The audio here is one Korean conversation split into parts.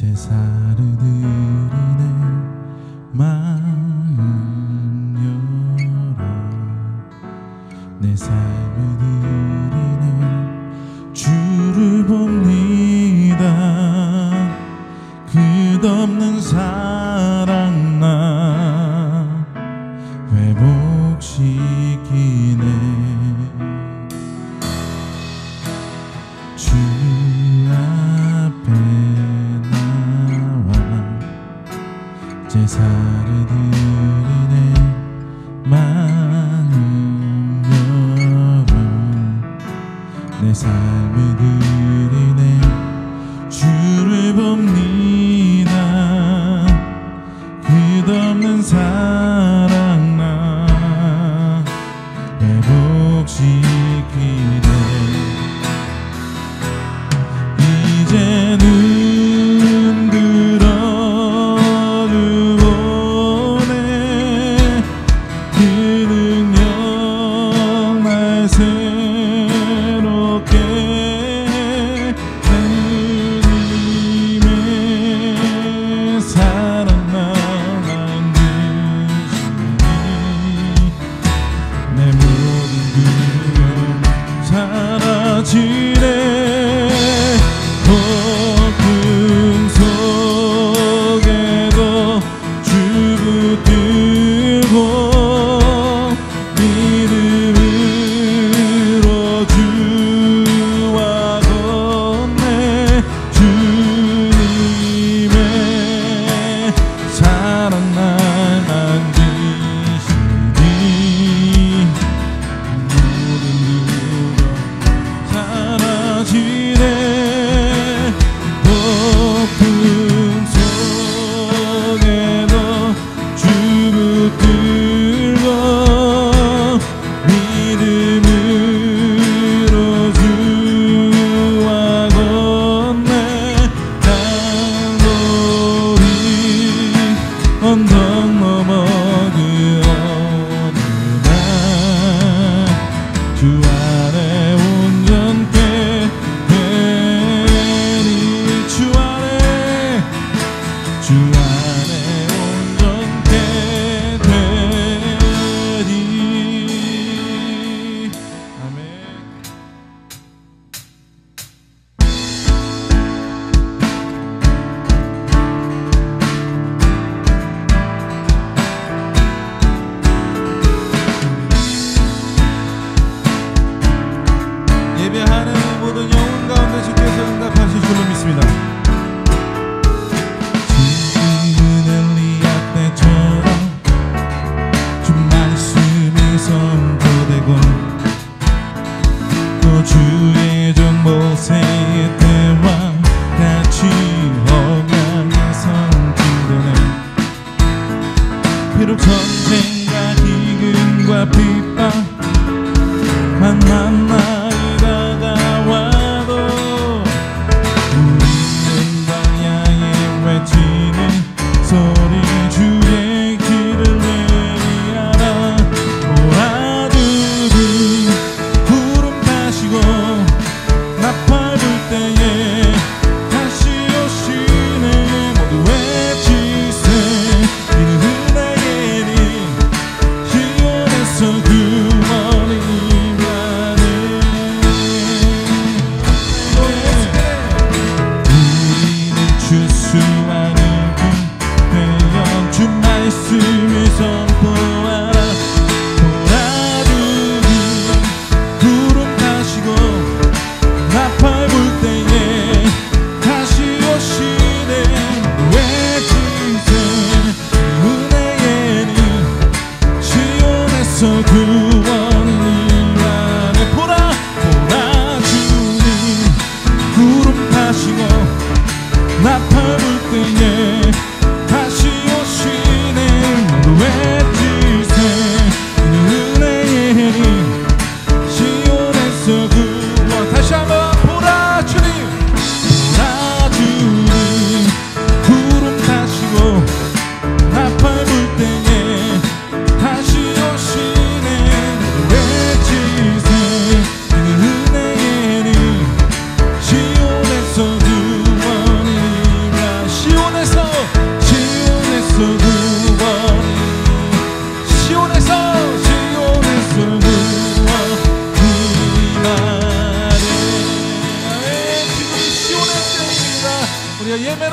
제사를 드리네 마음 열어 내 삶을 드리네 주를 봅니다 끝없는 사랑 나 회복시키네 주 앞에 나와 제사를 드리네 마음 열어 내 삶을 드리네 주를 봅니다 끝없는 사랑 나 회복시키네 이제는 들어주오네 그 능력 날 새롭게 주님의 사랑 날 만드시니 내 모든 두려움 사라지네 폭풍 속에도 주 붙들고 믿음으로 주와 걷네 주님의 사랑 날 만드시니 모든 두려움 사라지네 폭풍 속에도 주 붙들고 믿음으로 주와 걷네 단거리 언덕 넘어 그 어느 날 주 안에 온전케 되니 주 안에 온전케 되니 아멘. 예배하는 모든 영혼 가운데 주께서 응답하실 줄로 믿습니다. 지금은 엘리야 때처럼 주 말씀이 선포되고 또 주의 종 모세의 때와 같이 억양이 선포되네 비록 전쟁과 기근과 핍박 만난 날이 다가와도 우리는 광야에 외치는 소리 주의 길을 예비하라 몰아주는 구름 타시고 나팔 불 때에 다시 오시네 모두 외치세 이는 은혜의 시온에서 구원이 주 말씀을 선포하라 몰아주는 구름 타시고 나팔 불 때에 다시 오시네 외치세 은혜의 님 시온에서 구원이 안에 몰아주는 구름 타시고 나팔 불 때에 다시 오시네 외치세 은혜의 님 시온에서 구원 다시 한번 몰아주는 구름 타시고 나팔 불 때에 다시 오시네 외치세 은혜의 님 시온에서 구원이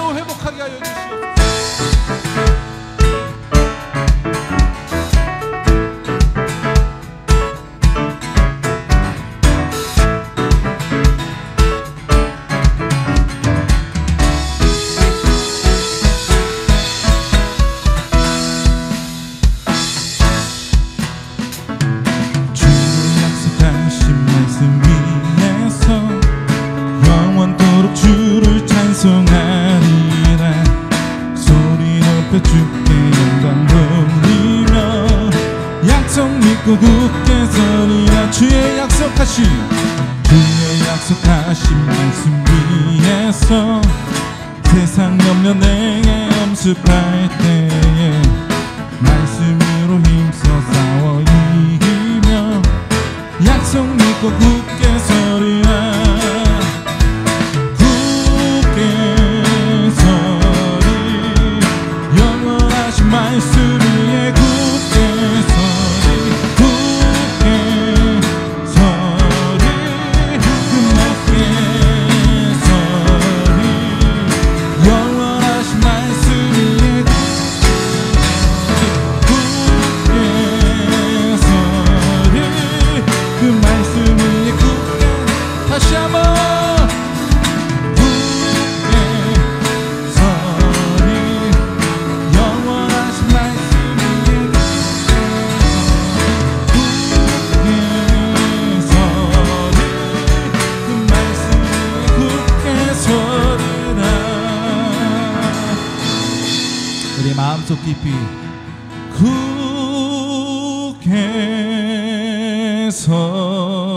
또 회복하게 하여 주시옵소서. 찬송하리라. 소리 높여 주께 영광 돌리며 약속 믿고 굳게 서리라. 주의 약속하신 말씀 위에서 세상 염려 내게 엄습할 때에 말씀으로 힘써 싸워 이기며 약속 믿고 굳게 서리라. 말씀 위에 굳게 서리. 굳게 서리. 굳게 서리. 영원하신 말씀 위에 굳게 서리. 그 말씀 위에 굳게. 다시 한번 마음속 깊이 굳게 서리.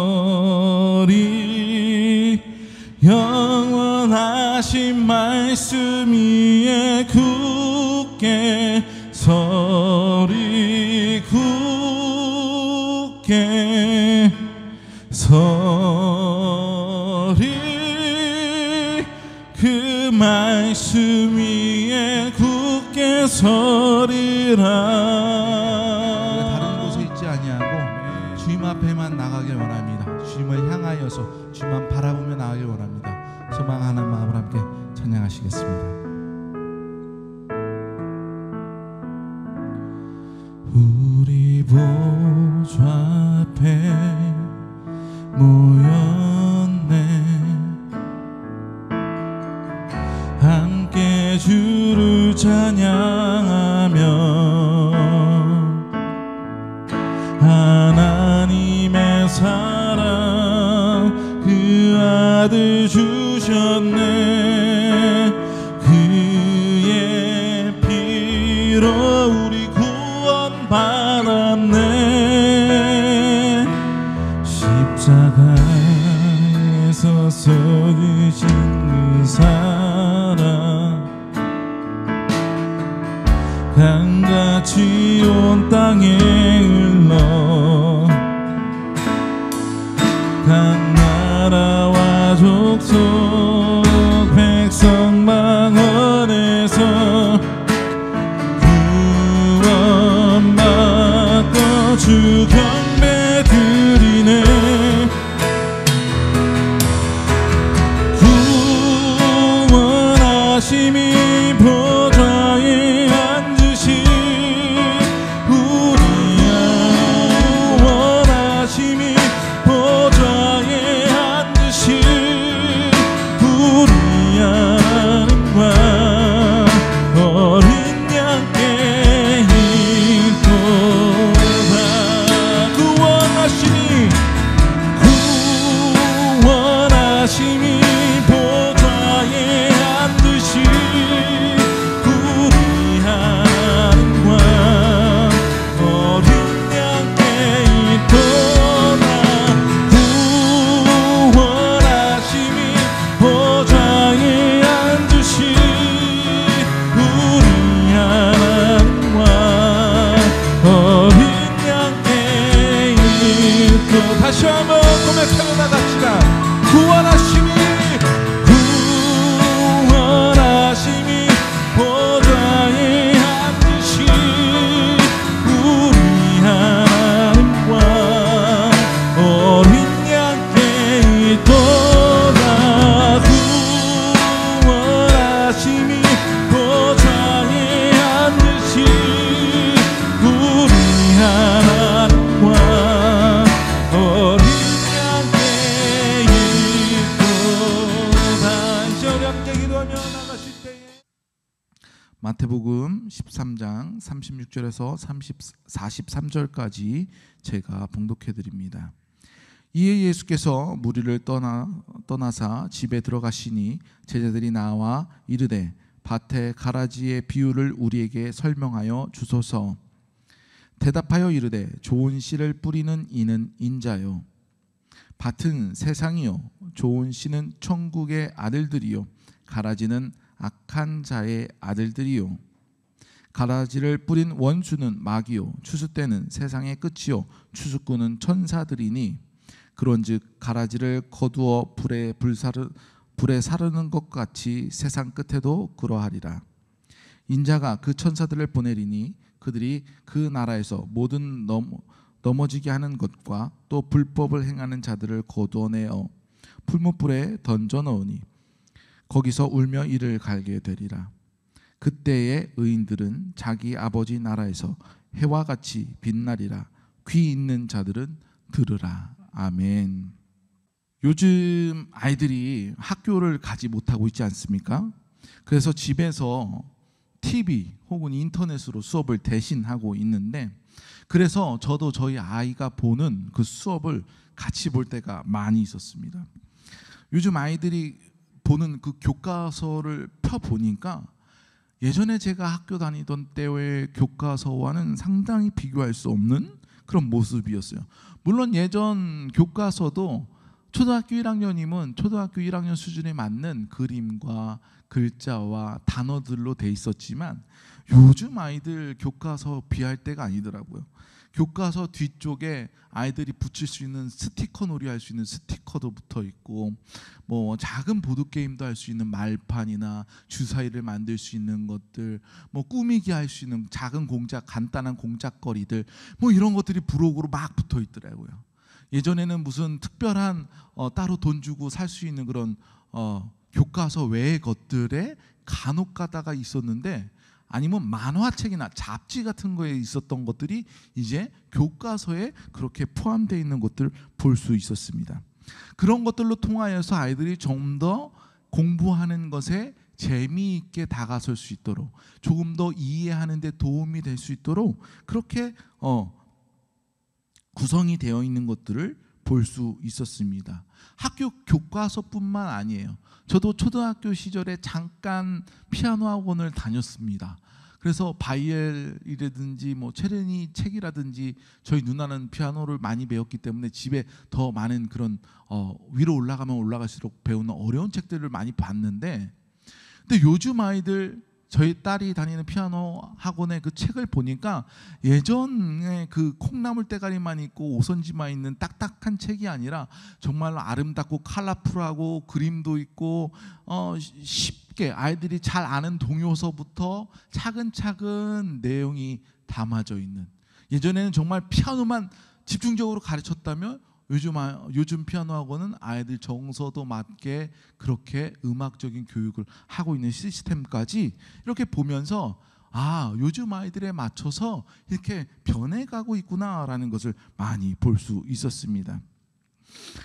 영원하신 말씀 위에 굳게 서리. 굳게 서리. 그 말씀 위에 굳게 서리라. 다른 곳에 있지 아니하고 주님 앞에만 나가길 원합니다. 주님을 향하여서 주님만 바라보며 나가길 원합니다. 소망하는 마음을 함께 찬양하시겠습니다. 우리 보좌 앞에 모였네. 함께 주를 찬양하며 하나님의 사랑 그 아들 주셨네. 그의 피로 우리 구원 받았네. 십자가에서 썩으신 그 사랑 강같이 온 땅에 흘러 각 나라와 족속 백성 방언에서 구원받고 주 경배 드리네. 구원하심이 보좌에 앉으신 우리야. 구원하심이 보좌에 앉으신 우리 하나님과 어린 양께 있도다. 구원하심이 보좌에 앉으신 마태복음 13장 36절에서 43절까지 제가 봉독해 드립니다. 이에 예수께서 무리를 떠나사 집에 들어가시니 제자들이 나와 이르되 밭의 가라지의 비유를 우리에게 설명하여 주소서. 대답하여 이르되 좋은 씨를 뿌리는 이는 인자요 밭은 세상이요 좋은 씨는 천국의 아들들이요 가라지는 악한 자의 아들들이요 가라지를 뿌린 원수는 마귀요 추수 때는 세상의 끝이요 추수꾼은 천사들이니 그런즉 가라지를 거두어 불에 사르는 것 같이 세상 끝에도 그러하리라. 인자가 그 천사들을 보내리니 그들이 그 나라에서 모든 넘어지게 하는 것과 또 불법을 행하는 자들을 거두어내어 풀무불에 던져 넣으니 거기서 울며 이를 갈게 되리라. 그때의 의인들은 자기 아버지 나라에서 해와 같이 빛나리라. 귀 있는 자들은 들으라. 아멘. 요즘 아이들이 학교를 가지 못하고 있지 않습니까? 그래서 집에서 TV 혹은 인터넷으로 수업을 대신하고 있는데, 그래서 저도 저희 아이가 보는 그 수업을 같이 볼 때가 많이 있었습니다. 요즘 아이들이 보는 그 교과서를 펴보니까 예전에 제가 학교 다니던 때의 교과서와는 상당히 비교할 수 없는 그런 모습이었어요. 물론 예전 교과서도 초등학교 1학년이면 초등학교 1학년 수준에 맞는 그림과 글자와 단어들로 돼 있었지만 요즘 아이들 교과서 비할 때가 아니더라고요. 교과서 뒤쪽에 아이들이 붙일 수 있는 스티커 놀이 할 수 있는 스티커도 붙어 있고, 뭐 작은 보드 게임도 할 수 있는 말판이나 주사위를 만들 수 있는 것들, 뭐 꾸미기 할 수 있는 작은 공작, 간단한 공작거리들, 뭐 이런 것들이 부록으로 막 붙어 있더라고요. 예전에는 무슨 특별한 따로 돈 주고 살 수 있는 그런 교과서 외의 것들에 간혹 가다가 있었는데, 아니면 만화책이나 잡지 같은 거에 있었던 것들이 이제 교과서에 그렇게 포함되어 있는 것들을 볼 수 있었습니다. 그런 것들로 통하여서 아이들이 좀 더 공부하는 것에 재미있게 다가설 수 있도록, 조금 더 이해하는 데 도움이 될 수 있도록 그렇게 구성이 되어 있는 것들을 볼 수 있었습니다. 학교 교과서뿐만 아니에요. 저도 초등학교 시절에 잠깐 피아노 학원을 다녔습니다. 그래서 바이엘이라든지 뭐 체르니 책이라든지, 저희 누나는 피아노를 많이 배웠기 때문에 집에 더 많은 그런 위로 올라가면 올라갈수록 배우는 어려운 책들을 많이 봤는데, 근데 요즘 아이들, 저희 딸이 다니는 피아노 학원의 그 책을 보니까 예전에 그 콩나물 대가리만 있고 오선지만 있는 딱딱한 책이 아니라 정말로 아름답고 컬러풀하고 그림도 있고 쉽게 아이들이 잘 아는 동요서부터 차근차근 내용이 담아져 있는, 예전에는 정말 피아노만 집중적으로 가르쳤다면 요즘 피아노 학원은 아이들 정서도 맞게 그렇게 음악적인 교육을 하고 있는 시스템까지 이렇게 보면서, 아, 요즘 아이들에 맞춰서 이렇게 변해가고 있구나라는 것을 많이 볼 수 있었습니다.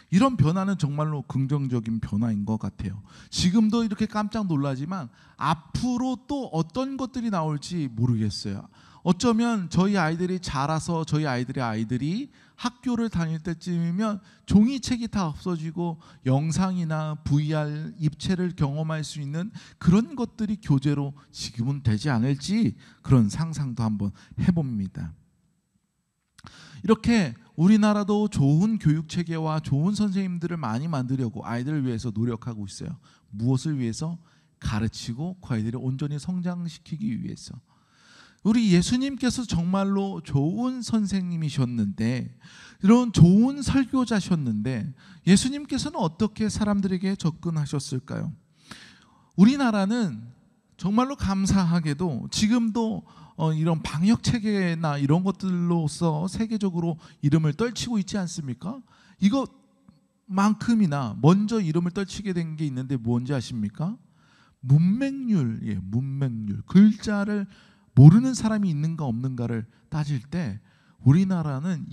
이런 변화는 정말로 긍정적인 변화인 것 같아요. 지금도 이렇게 깜짝 놀라지만 앞으로 또 어떤 것들이 나올지 모르겠어요. 어쩌면 저희 아이들이 자라서 저희 아이들의 아이들이 학교를 다닐 때쯤이면 종이책이 다 없어지고 영상이나 VR, 입체를 경험할 수 있는 그런 것들이 교재로 지금은 되지 않을지, 그런 상상도 한번 해봅니다. 이렇게 우리나라도 좋은 교육체계와 좋은 선생님들을 많이 만들려고 아이들을 위해서 노력하고 있어요. 무엇을 위해서? 가르치고 그 아이들을 온전히 성장시키기 위해서. 우리 예수님께서 정말로 좋은 선생님이셨는데, 이런 좋은 설교자셨는데, 예수님께서는 어떻게 사람들에게 접근하셨을까요? 우리나라는 정말로 감사하게도 지금도 이런 방역 체계나 이런 것들로서 세계적으로 이름을 떨치고 있지 않습니까? 이것만큼이나 먼저 이름을 떨치게 된 게 있는데 뭔지 아십니까? 문맹률. 예, 문맹률. 글자를 모르는 사람이 있는가 없는가를 따질 때 우리나라는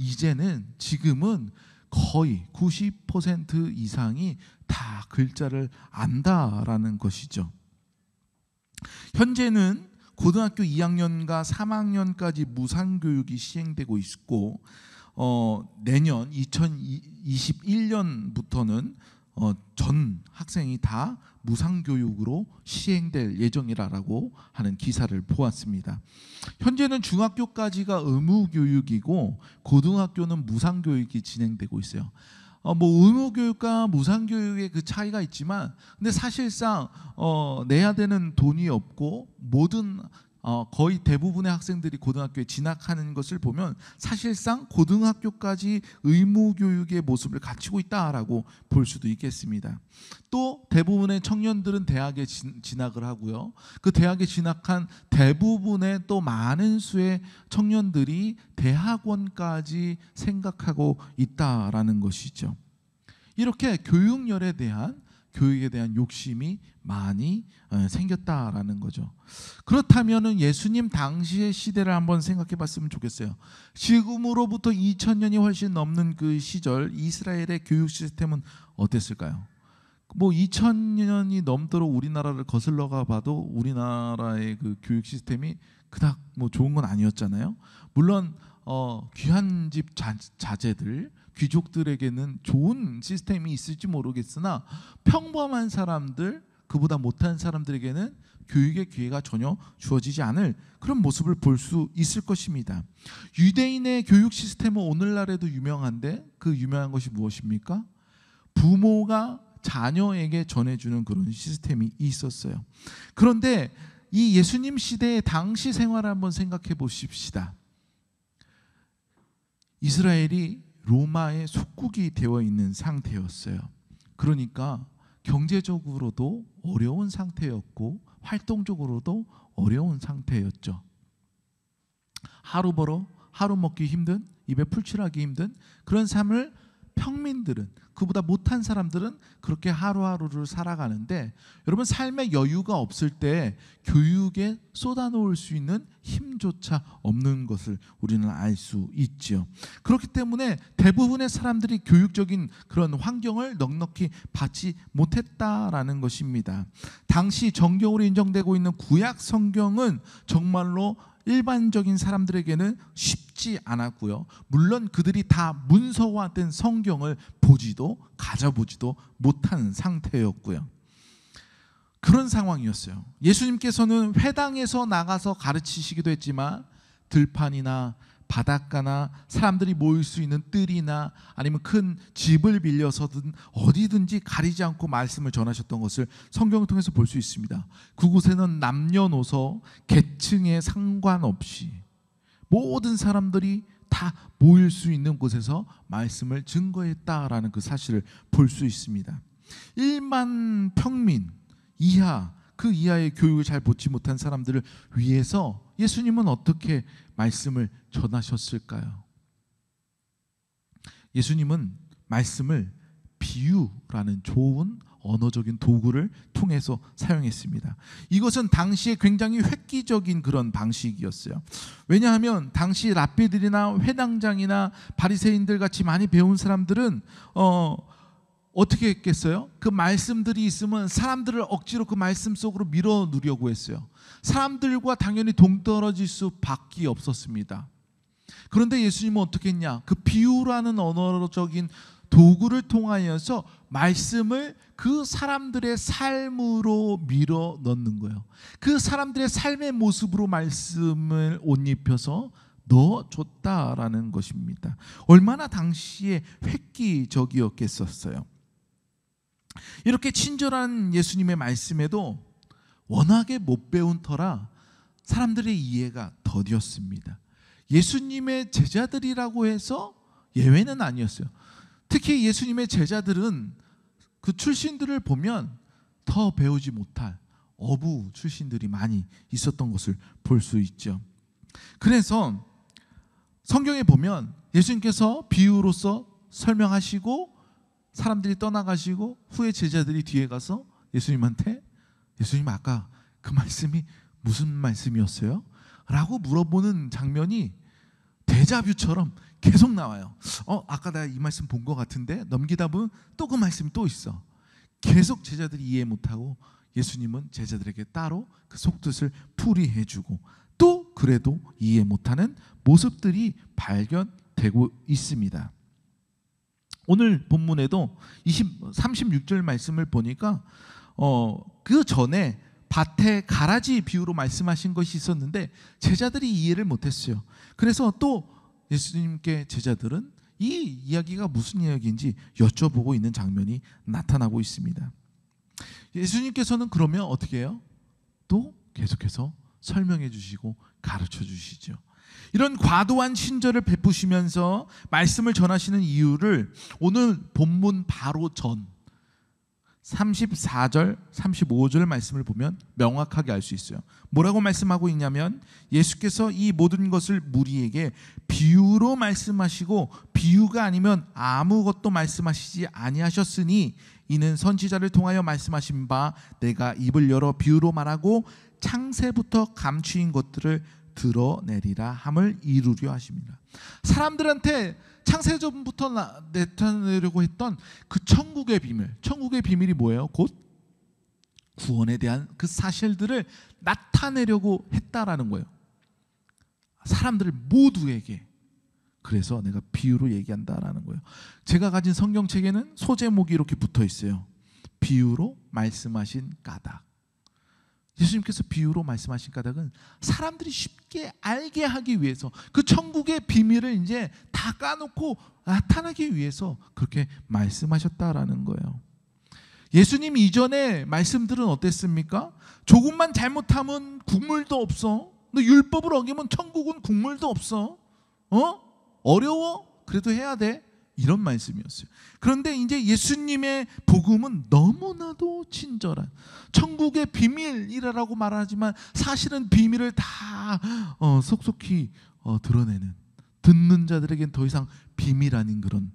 지금은 거의 90% 이상이 다 글자를 안다라는 것이죠. 현재는 고등학교 2학년과 3학년까지 무상교육이 시행되고 있고 내년 2021년부터는 전 학생이 다 무상교육으로 시행될 예정이라고 하는 기사를 보았습니다. 현재는 중학교까지가 의무교육이고 고등학교는 무상교육이 진행되고 있어요. 의무교육과 무상교육의 그 차이가 있지만 근데 사실상 내야 되는 돈이 없고 모든 거의 대부분의 학생들이 고등학교에 진학하는 것을 보면 사실상 고등학교까지 의무교육의 모습을 갖추고 있다라고 볼 수도 있겠습니다. 또 대부분의 청년들은 대학에 진학을 하고요. 그 대학에 진학한 대부분의 또 많은 수의 청년들이 대학원까지 생각하고 있다라는 것이죠. 이렇게 교육에 대한 욕심이 많이 생겼다라는 거죠. 그렇다면은 예수님 당시의 시대를 한번 생각해 봤으면 좋겠어요. 지금으로부터 2000년이 훨씬 넘는 그 시절 이스라엘의 교육 시스템은 어땠을까요? 2000년이 넘도록 우리나라를 거슬러가 봐도 우리나라의 그 교육 시스템이 그닥 좋은 건 아니었잖아요. 물론 귀한 집 자제들 귀족들에게는 좋은 시스템이 있을지 모르겠으나 평범한 사람들, 그보다 못한 사람들에게는 교육의 기회가 전혀 주어지지 않을 그런 모습을 볼 수 있을 것입니다. 유대인의 교육 시스템은 오늘날에도 유명한데 그 유명한 것이 무엇입니까? 부모가 자녀에게 전해주는 그런 시스템이 있었어요. 그런데 이 예수님 시대의 당시 생활을 한번 생각해 보십시다. 이스라엘이 로마의 속국이 되어 있는 상태였어요. 그러니까 경제적으로도 어려운 상태였고 활동적으로도 어려운 상태였죠. 하루 벌어 하루 먹기 힘든, 입에 풀칠하기 힘든 그런 삶을 평민들은, 그보다 못한 사람들은 그렇게 하루하루를 살아가는데, 여러분 삶의 여유가 없을 때 교육에 쏟아놓을 수 있는 힘조차 없는 것을 우리는 알 수 있죠. 그렇기 때문에 대부분의 사람들이 교육적인 그런 환경을 넉넉히 받지 못했다라는 것입니다. 당시 정경으로 인정되고 있는 구약 성경은 정말로 일반적인 사람들에게는 쉽지 않았고요. 물론 그들이 다 문서화된 성경을 보지도 가져보지도 못한 상태였고요. 그런 상황이었어요. 예수님께서는 회당에서 나가서 가르치시기도 했지만 들판이나 바닷가나 사람들이 모일 수 있는 뜰이나 아니면 큰 집을 빌려서든 어디든지 가리지 않고 말씀을 전하셨던 것을 성경을 통해서 볼 수 있습니다. 그곳에는 남녀노소 계층에 상관없이 모든 사람들이 다 모일 수 있는 곳에서 말씀을 증거했다라는 그 사실을 볼 수 있습니다. 1만 평민 이하, 그 이하의 교육을 잘 받지 못한 사람들을 위해서 예수님은 어떻게 말씀을 전하셨을까요? 예수님은 말씀을 비유라는 좋은 언어적인 도구를 통해서 사용했습니다. 이것은 당시에 굉장히 획기적인 그런 방식이었어요. 왜냐하면 당시 랍비들이나 회당장이나 바리새인들 같이 많이 배운 사람들은 어떻게 했겠어요? 그 말씀들이 있으면 사람들을 억지로 그 말씀 속으로 밀어 누려고 했어요. 사람들과 당연히 동떨어질 수밖에 없었습니다. 그런데 예수님은 어떻게 했냐? 그 비유라는 언어적인 도구를 통하여서 말씀을 그 사람들의 삶으로 밀어 넣는 거예요. 그 사람들의 삶의 모습으로 말씀을 옷 입혀서 넣어줬다라는 것입니다. 얼마나 당시에 획기적이었겠었어요. 이렇게 친절한 예수님의 말씀에도 워낙에 못 배운 터라 사람들의 이해가 더디었습니다. 예수님의 제자들이라고 해서 예외는 아니었어요. 특히 예수님의 제자들은 그 출신들을 보면 더 배우지 못할 어부 출신들이 많이 있었던 것을 볼 수 있죠. 그래서 성경에 보면 예수님께서 비유로서 설명하시고 사람들이 떠나가시고 후에 제자들이 뒤에 가서 예수님한테 예수님 아까 그 말씀이 무슨 말씀이었어요? 라고 물어보는 장면이 데자뷰처럼 계속 나와요. 아까 내가 이 말씀 본 것 같은데 넘기다 보면 또 그 말씀이 또 있어. 계속 제자들이 이해 못하고 예수님은 제자들에게 따로 그 속뜻을 풀이해주고 또 그래도 이해 못하는 모습들이 발견되고 있습니다. 오늘 본문에도 36절 말씀을 보니까 그 전에 밭에 가라지 비유로 말씀하신 것이 있었는데 제자들이 이해를 못했어요. 그래서 또 예수님께 제자들은 이 이야기가 무슨 이야기인지 여쭤보고 있는 장면이 나타나고 있습니다. 예수님께서는 그러면 어떻게 해요? 또 계속해서 설명해 주시고 가르쳐 주시죠. 이런 과도한 친절을 베푸시면서 말씀을 전하시는 이유를 오늘 본문 바로 전 34절, 35절 말씀을 보면 명확하게 알 수 있어요. 뭐라고 말씀하고 있냐면 예수께서 이 모든 것을 무리에게 비유로 말씀하시고 비유가 아니면 아무것도 말씀하시지 아니하셨으니 이는 선지자를 통하여 말씀하신 바 내가 입을 열어 비유로 말하고 창세부터 감추인 것들을 드러내리라 함을 이루려 하십니다. 사람들한테 창세전부터 나타내려고 했던 그 천국의 비밀, 천국의 비밀이 뭐예요? 곧 구원에 대한 그 사실들을 나타내려고 했다라는 거예요. 사람들 모두에게. 그래서 내가 비유로 얘기한다라는 거예요. 제가 가진 성경책에는 소제목이 이렇게 붙어 있어요. 비유로 말씀하신 까닭. 예수님께서 비유로 말씀하신 까닭은 사람들이 쉽게 알게 하기 위해서 그 천국의 비밀을 이제 다 까놓고 나타나기 위해서 그렇게 말씀하셨다라는 거예요. 예수님 이전의 말씀들은 어땠습니까? 조금만 잘못하면 국물도 없어. 너 율법을 어기면 천국은 국물도 없어. 어려워? 그래도 해야 돼. 이런 말씀이었어요. 그런데 이제 예수님의 복음은 너무나도 친절한 천국의 비밀이라고 말하지만 사실은 비밀을 다 속속히 드러내는, 듣는 자들에겐 더 이상 비밀 아닌 그런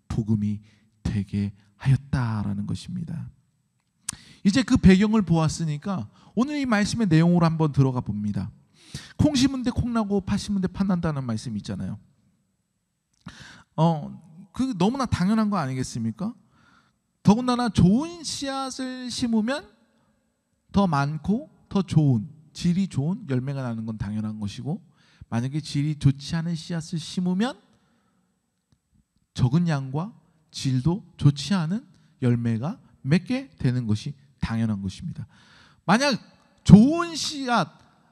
복음이 되게 하였다라는 것입니다. 이제 그 배경을 보았으니까 오늘 이 말씀의 내용으로 한번 들어가 봅니다. 콩 심은 데 콩 나고 팥 심은 데 팥 난다는 말씀이 있잖아요. 그 너무나 당연한 거 아니겠습니까? 더군다나 좋은 씨앗을 심으면 더 많고 더 좋은, 질이 좋은 열매가 나는 건 당연한 것이고, 만약에 질이 좋지 않은 씨앗을 심으면 적은 양과 질도 좋지 않은 열매가 맺게 되는 것이 당연한 것입니다. 만약 좋은 씨앗,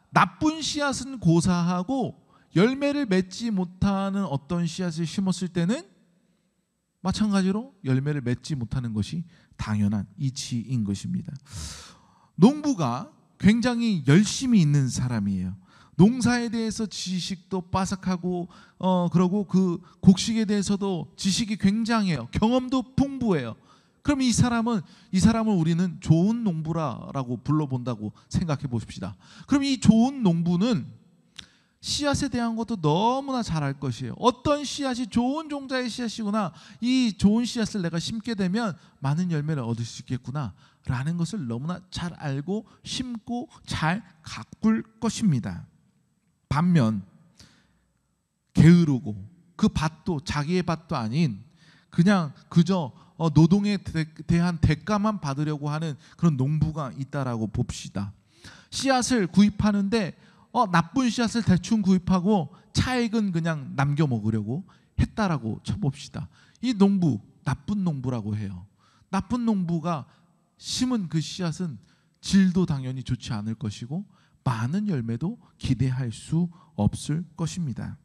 나쁜 씨앗은 고사하고 열매를 맺지 못하는 어떤 씨앗을 심었을 때는 마찬가지로 열매를 맺지 못하는 것이 당연한 이치인 것입니다. 농부가 굉장히 열심히 있는 사람이에요. 농사에 대해서 지식도 빠삭하고 그러고 그 곡식에 대해서도 지식이 굉장해요. 경험도 풍부해요. 그럼 이 사람을 우리는 좋은 농부라고 불러본다고 생각해 보십시다. 그럼 이 좋은 농부는 씨앗에 대한 것도 너무나 잘 알 것이에요. 어떤 씨앗이 좋은 종자의 씨앗이구나, 이 좋은 씨앗을 내가 심게 되면 많은 열매를 얻을 수 있겠구나 라는 것을 너무나 잘 알고 심고 잘 가꿀 것입니다. 반면 게으르고 그 밭도 자기의 밭도 아닌 그냥 그저 노동에 대한 대가만 받으려고 하는 그런 농부가 있다라고 봅시다. 씨앗을 구입하는데 나쁜 씨앗을 대충 구입하고 차액은 그냥 남겨 먹으려고 했다라고 쳐봅시다. 이 농부 나쁜 농부라고 해요. 나쁜 농부가 심은 그 씨앗은 질도 당연히 좋지 않을 것이고 많은 열매도 기대할 수 없을 것입니다.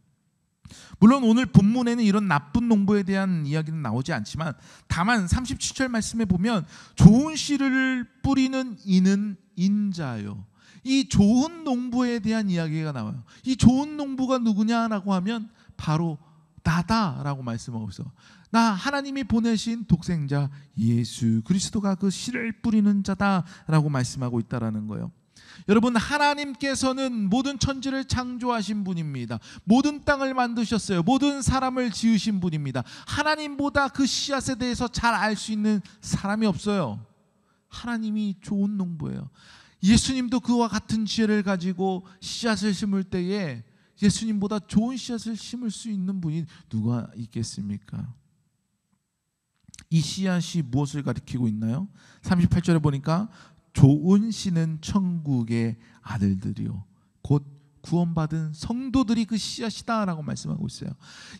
물론 오늘 본문에는 이런 나쁜 농부에 대한 이야기는 나오지 않지만 다만 37절 말씀에 보면 좋은 씨를 뿌리는 이는 인자요. 이 좋은 농부에 대한 이야기가 나와요. 이 좋은 농부가 누구냐라고 하면 바로 나다라고 말씀하고 있어. 나 하나님이 보내신 독생자 예수 그리스도가 그 씨를 뿌리는 자다라고 말씀하고 있다라는 거예요. 여러분, 하나님께서는 모든 천지를 창조하신 분입니다. 모든 땅을 만드셨어요. 모든 사람을 지으신 분입니다. 하나님보다 그 씨앗에 대해서 잘 알 수 있는 사람이 없어요. 하나님이 좋은 농부예요. 예수님도 그와 같은 지혜를 가지고 씨앗을 심을 때에 예수님보다 좋은 씨앗을 심을 수 있는 분이 누가 있겠습니까? 이 씨앗이 무엇을 가리키고 있나요? 38절에 보니까 좋은 씨는 천국의 아들들이요 곧 구원받은 성도들이 그 씨앗이다라고 말씀하고 있어요.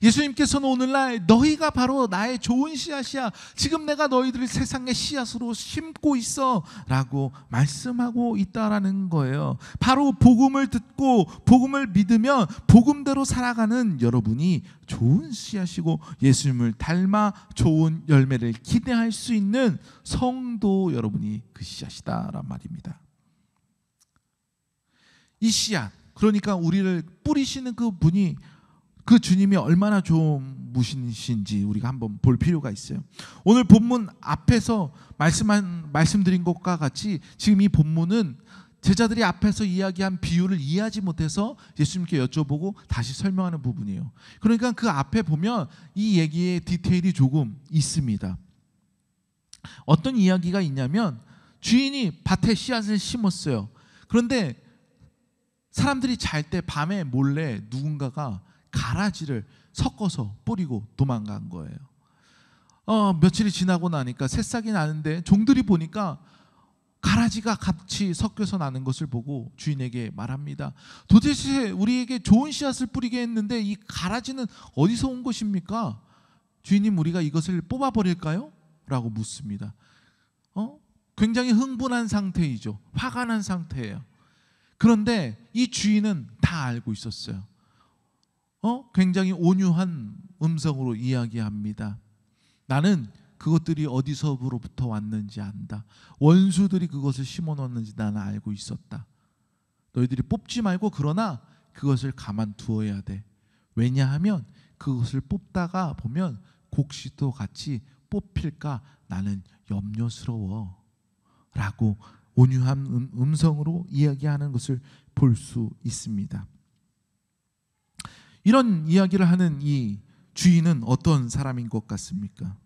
예수님께서는 오늘날 너희가 바로 나의 좋은 씨앗이야, 지금 내가 너희들을 세상의 씨앗으로 심고 있어 라고 말씀하고 있다라는 거예요. 바로 복음을 듣고 복음을 믿으면 복음대로 살아가는 여러분이 좋은 씨앗이고 예수님을 닮아 좋은 열매를 기대할 수 있는 성도 여러분이 그 씨앗이다라는 말입니다. 이 씨앗, 그러니까 우리를 뿌리시는 그 분이, 그 주님이 얼마나 좋은 분이신지 우리가 한번 볼 필요가 있어요. 오늘 본문 앞에서 말씀드린 것과 같이 지금 이 본문은 제자들이 앞에서 이야기한 비유를 이해하지 못해서 예수님께 여쭤보고 다시 설명하는 부분이에요. 그러니까 그 앞에 보면 이 얘기의 디테일이 조금 있습니다. 어떤 이야기가 있냐면 주인이 밭에 씨앗을 심었어요. 그런데 사람들이 잘 때 밤에 몰래 누군가가 가라지를 섞어서 뿌리고 도망간 거예요. 며칠이 지나고 나니까 새싹이 나는데 종들이 보니까 가라지가 같이 섞여서 나는 것을 보고 주인에게 말합니다. 도대체 우리에게 좋은 씨앗을 뿌리게 했는데 이 가라지는 어디서 온 것입니까? 주인님, 우리가 이것을 뽑아버릴까요? 라고 묻습니다. 굉장히 흥분한 상태이죠. 화가 난 상태예요. 그런데 이 주인은 다 알고 있었어요. 굉장히 온유한 음성으로 이야기합니다. 나는 그것들이 어디서부터 왔는지 안다. 원수들이 그것을 심어놓았는지 나는 알고 있었다. 너희들이 뽑지 말고 그러나 그것을 가만두어야 돼. 왜냐하면 그것을 뽑다가 보면 곡식도 같이 뽑힐까 나는 염려스러워 라고 온유한 음성으로 이야기하는 것을 볼 수 있습니다. 이런 이야기를 하는 이 주인은 어떤 사람인 것 같습니까?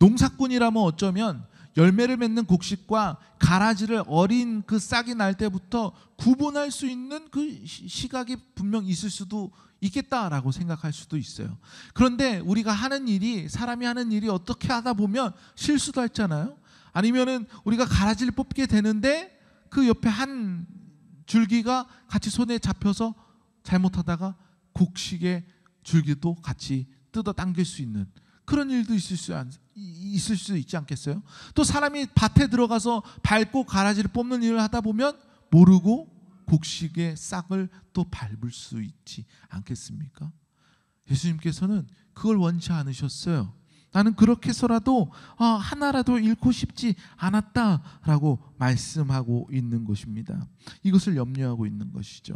농사꾼이라면 어쩌면 열매를 맺는 곡식과 가라지를 어린 그 싹이 날 때부터 구분할 수 있는 그 시각이 분명 있을 수도 있겠다라고 생각할 수도 있어요. 그런데 우리가 하는 일이, 사람이 하는 일이 어떻게 하다 보면 실수도 했잖아요. 아니면은 우리가 가라지를 뽑게 되는데 그 옆에 한 줄기가 같이 손에 잡혀서 잘못하다가 곡식의 줄기도 같이 뜯어 당길 수 있는 그런 일도 있을 수 있지 않겠어요? 또 사람이 밭에 들어가서 밟고 가라지를 뽑는 일을 하다 보면 모르고 곡식의 싹을 또 밟을 수 있지 않겠습니까? 예수님께서는 그걸 원치 않으셨어요. 나는 그렇게 해서라도 하나라도 잃고 싶지 않았다라고 말씀하고 있는 것입니다. 이것을 염려하고 있는 것이죠.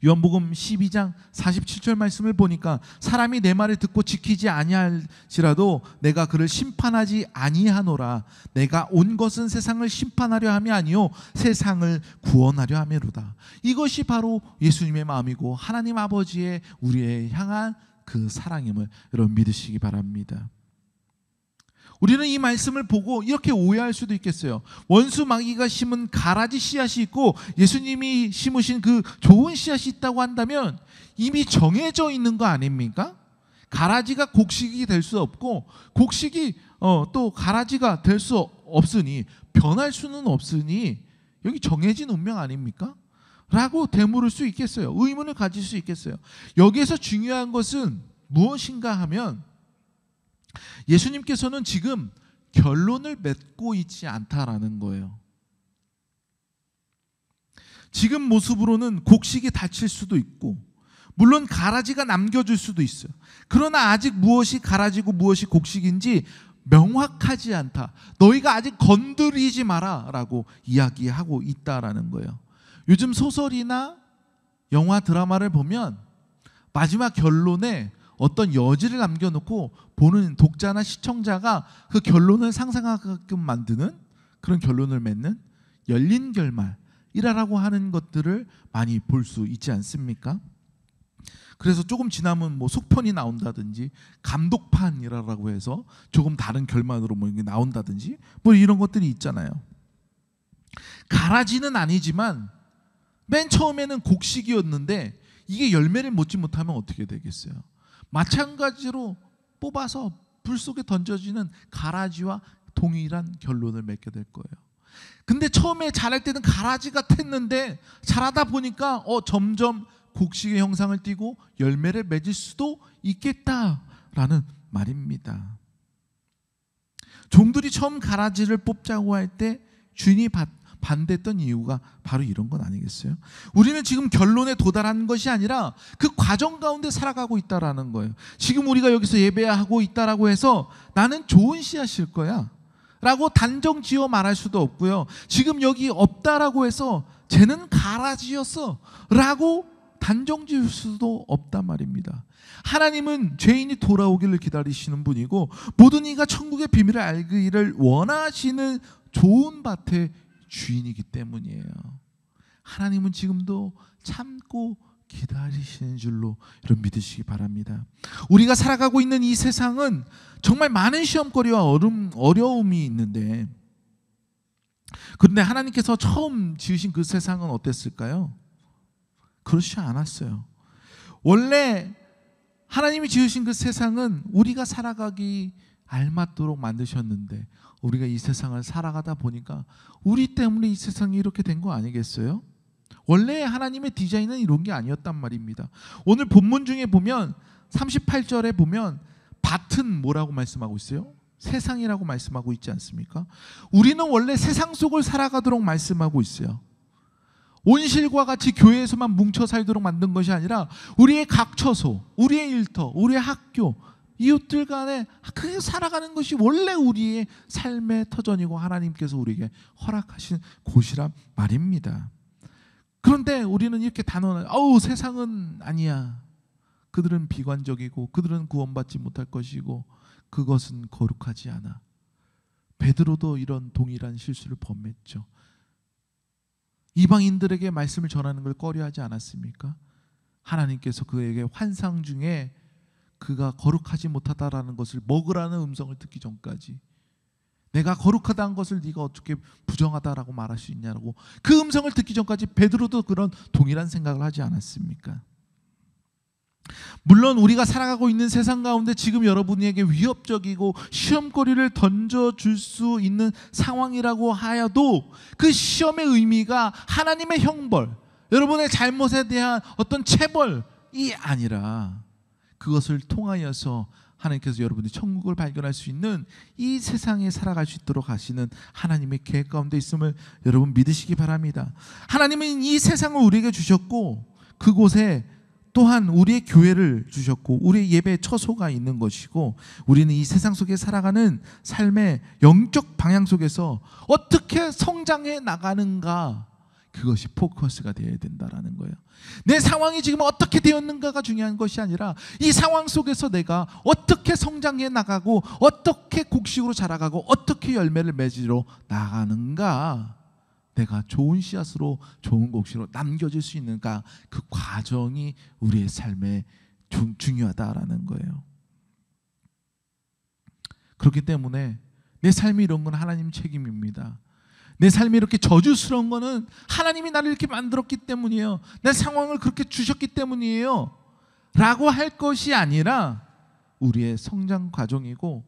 요한복음 12장 47절 말씀을 보니까 사람이 내 말을 듣고 지키지 아니할지라도 내가 그를 심판하지 아니하노라. 내가 온 것은 세상을 심판하려 함이 아니요 세상을 구원하려 함이로다. 이것이 바로 예수님의 마음이고 하나님 아버지의 우리의 향한 그 사랑임을 여러분 믿으시기 바랍니다. 우리는 이 말씀을 보고 이렇게 오해할 수도 있겠어요. 원수 마귀가 심은 가라지 씨앗이 있고 예수님이 심으신 그 좋은 씨앗이 있다고 한다면 이미 정해져 있는 거 아닙니까? 가라지가 곡식이 될 수 없고 곡식이 또 가라지가 될 수 없으니 변할 수는 없으니 여기 정해진 운명 아닙니까? 라고 되물을 수 있겠어요. 의문을 가질 수 있겠어요. 여기에서 중요한 것은 무엇인가 하면 예수님께서는 지금 결론을 맺고 있지 않다라는 거예요. 지금 모습으로는 곡식이 닫힐 수도 있고 물론 가라지가 남겨질 수도 있어요. 그러나 아직 무엇이 가라지고 무엇이 곡식인지 명확하지 않다. 너희가 아직 건드리지 마라 라고 이야기하고 있다라는 거예요. 요즘 소설이나 영화 드라마를 보면 마지막 결론에 어떤 여지를 남겨놓고 보는 독자나 시청자가 그 결론을 상상하게끔 만드는 그런 결론을 맺는 열린 결말이라고 하는 것들을 많이 볼 수 있지 않습니까? 그래서 조금 지나면 뭐 속편이 나온다든지 감독판이라고 해서 조금 다른 결말으로 뭐 나온다든지 뭐 이런 것들이 있잖아요. 가라지는 아니지만 맨 처음에는 곡식이었는데 이게 열매를 맺지 못하면 어떻게 되겠어요? 마찬가지로 뽑아서 불 속에 던져지는 가라지와 동일한 결론을 맺게 될 거예요. 근데 처음에 자랄 때는 가라지 같았는데 자라다 보니까 점점 곡식의 형상을 띠고 열매를 맺을 수도 있겠다라는 말입니다. 종들이 처음 가라지를 뽑자고 할 때 주인이 반대했던 이유가 바로 이런 건 아니겠어요? 우리는 지금 결론에 도달하는 것이 아니라 그 과정 가운데 살아가고 있다라는 거예요. 지금 우리가 여기서 예배하고 있다라고 해서 나는 좋은 씨앗일 거야 라고 단정 지어 말할 수도 없고요. 지금 여기 없다라고 해서 쟤는 가라지였어 라고 단정 지을 수도 없단 말입니다. 하나님은 죄인이 돌아오기를 기다리시는 분이고 모든 이가 천국의 비밀을 알기를 원하시는 좋은 밭의 주인이기 때문이에요. 하나님은 지금도 참고 기다리시는 줄로 여러분 믿으시기 바랍니다. 우리가 살아가고 있는 이 세상은 정말 많은 시험거리와 어려움이 있는데, 그런데 하나님께서 처음 지으신 그 세상은 어땠을까요? 그렇지 않았어요. 원래 하나님이 지으신 그 세상은 우리가 살아가기 알맞도록 만드셨는데 우리가 이 세상을 살아가다 보니까 우리 때문에 이 세상이 이렇게 된 거 아니겠어요? 원래 하나님의 디자인은 이런 게 아니었단 말입니다. 오늘 본문 중에 보면 38절에 보면 밭은 뭐라고 말씀하고 있어요? 세상이라고 말씀하고 있지 않습니까? 우리는 원래 세상 속을 살아가도록 말씀하고 있어요. 온실과 같이 교회에서만 뭉쳐 살도록 만든 것이 아니라 우리의 각 처소, 우리의 일터, 우리의 학교, 이웃들 간에 그렇게 살아가는 것이 원래 우리의 삶의 터전이고 하나님께서 우리에게 허락하신 곳이란 말입니다. 그런데 우리는 이렇게 단언해요. 세상은 아니야. 그들은 비관적이고 그들은 구원받지 못할 것이고 그것은 거룩하지 않아. 베드로도 이런 동일한 실수를 범했죠. 이방인들에게 말씀을 전하는 걸 꺼려하지 않았습니까? 하나님께서 그에게 환상 중에 그가 거룩하지 못하다라는 것을 먹으라는 음성을 듣기 전까지, 내가 거룩하다는 것을 네가 어떻게 부정하다라고 말할 수 있냐고 그 음성을 듣기 전까지 베드로도 그런 동일한 생각을 하지 않았습니까? 물론 우리가 살아가고 있는 세상 가운데 지금 여러분에게 위협적이고 시험거리를 던져줄 수 있는 상황이라고 하여도 그 시험의 의미가 하나님의 형벌, 여러분의 잘못에 대한 어떤 체벌이 아니라 그것을 통하여서 하나님께서 여러분이 천국을 발견할 수 있는 이 세상에 살아갈 수 있도록 하시는 하나님의 계획 가운데 있음을 여러분 믿으시기 바랍니다. 하나님은 이 세상을 우리에게 주셨고 그곳에 또한 우리의 교회를 주셨고 우리의 예배의 처소가 있는 것이고 우리는 이 세상 속에 살아가는 삶의 영적 방향 속에서 어떻게 성장해 나가는가, 그것이 포커스가 되어야 된다라는 거예요. 내 상황이 지금 어떻게 되었는가가 중요한 것이 아니라 이 상황 속에서 내가 어떻게 성장해 나가고 어떻게 곡식으로 자라가고 어떻게 열매를 맺으러 나가는가, 내가 좋은 씨앗으로 좋은 곡식으로 남겨질 수 있는가, 그 과정이 우리의 삶에 중요하다라는 거예요. 그렇기 때문에 내 삶이 이런 건 하나님 책임입니다. 내 삶이 이렇게 저주스러운 거는 하나님이 나를 이렇게 만들었기 때문이에요. 내 상황을 그렇게 주셨기 때문이에요 라고 할 것이 아니라 우리의 성장 과정이고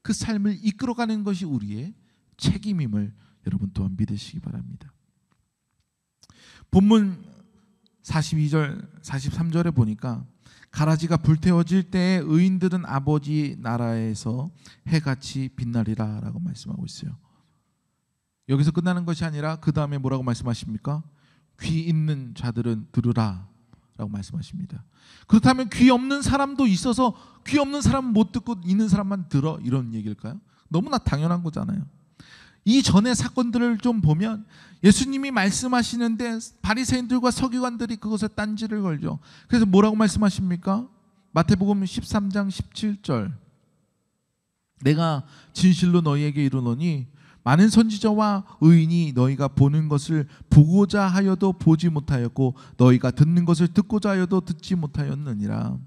그 삶을 이끌어가는 것이 우리의 책임임을 여러분 또한 믿으시기 바랍니다. 본문 42절 43절에 보니까 가라지가 불태워질 때에 의인들은 아버지 나라에서 해같이 빛나리라 라고 말씀하고 있어요. 여기서 끝나는 것이 아니라 그 다음에 뭐라고 말씀하십니까? 귀 있는 자들은 들으라 라고 말씀하십니다. 그렇다면 귀 없는 사람도 있어서 귀 없는 사람은 못 듣고 있는 사람만 들어, 이런 얘기일까요? 너무나 당연한 거잖아요. 이 전의 사건들을 좀 보면 예수님이 말씀하시는데 바리새인들과 서기관들이 그것에 딴지를 걸죠. 그래서 뭐라고 말씀하십니까? 마태복음 13장 17절, 내가 진실로 너희에게 이르노니 많은 선지자와 의인이 너희가 보는 것을 보고자 하여도 보지 못하였고 너희가 듣는 것을 듣고자 하여도 듣지 못하였느니라.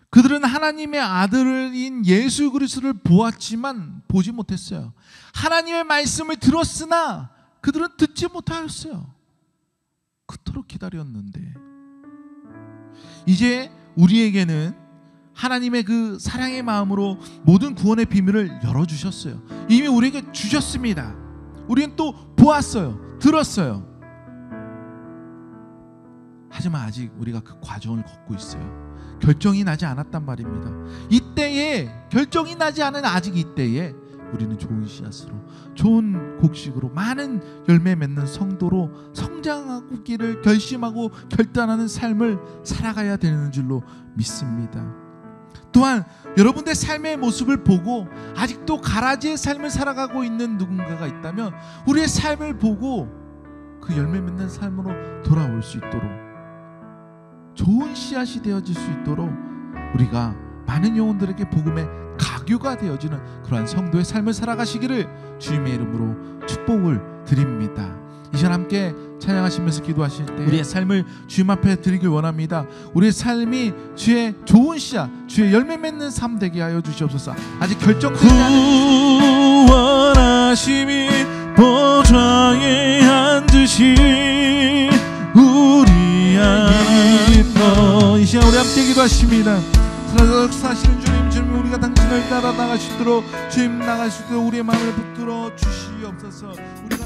그들은 하나님의 아들인 예수 그리스도를 보았지만 보지 못했어요. 하나님의 말씀을 들었으나 그들은 듣지 못하였어요. 그토록 기다렸는데 이제 우리에게는 하나님의 그 사랑의 마음으로 모든 구원의 비밀을 열어주셨어요. 이미 우리에게 주셨습니다. 우리는 또 보았어요. 들었어요. 하지만 아직 우리가 그 과정을 걷고 있어요. 결정이 나지 않았단 말입니다. 이때에 결정이 나지 않은 아직 이때에 우리는 좋은 씨앗으로, 좋은 곡식으로, 많은 열매 맺는 성도로 성장하기를 결심하고 결단하는 삶을 살아가야 되는 줄로 믿습니다. 또한 여러분의 삶의 모습을 보고 아직도 가라지의 삶을 살아가고 있는 누군가가 있다면 우리의 삶을 보고 그 열매 맺는 삶으로 돌아올 수 있도록, 좋은 씨앗이 되어질 수 있도록 우리가 많은 영혼들에게 복음의 가교가 되어지는 그러한 성도의 삶을 살아가시기를 주님의 이름으로 축복을 드립니다. 이 시간 함께 찬양하시면서 기도하실 때 우리의 삶을 주님 앞에 드리길 원합니다. 우리의 삶이 주의 좋은 씨앗, 주의 열매 맺는 삶 되게 하여 주시옵소서. 아직 결정되지 않은 구원하심이 보좌에 앉으신 우리 안에 이 시간 우리 함께 기도하십니다. 사시는 주님, 우리가 당신을 따라 나갈 수 있도록, 주님 나갈 수 있도록 우리의 마음을 붙들어 주시옵소서. 우리가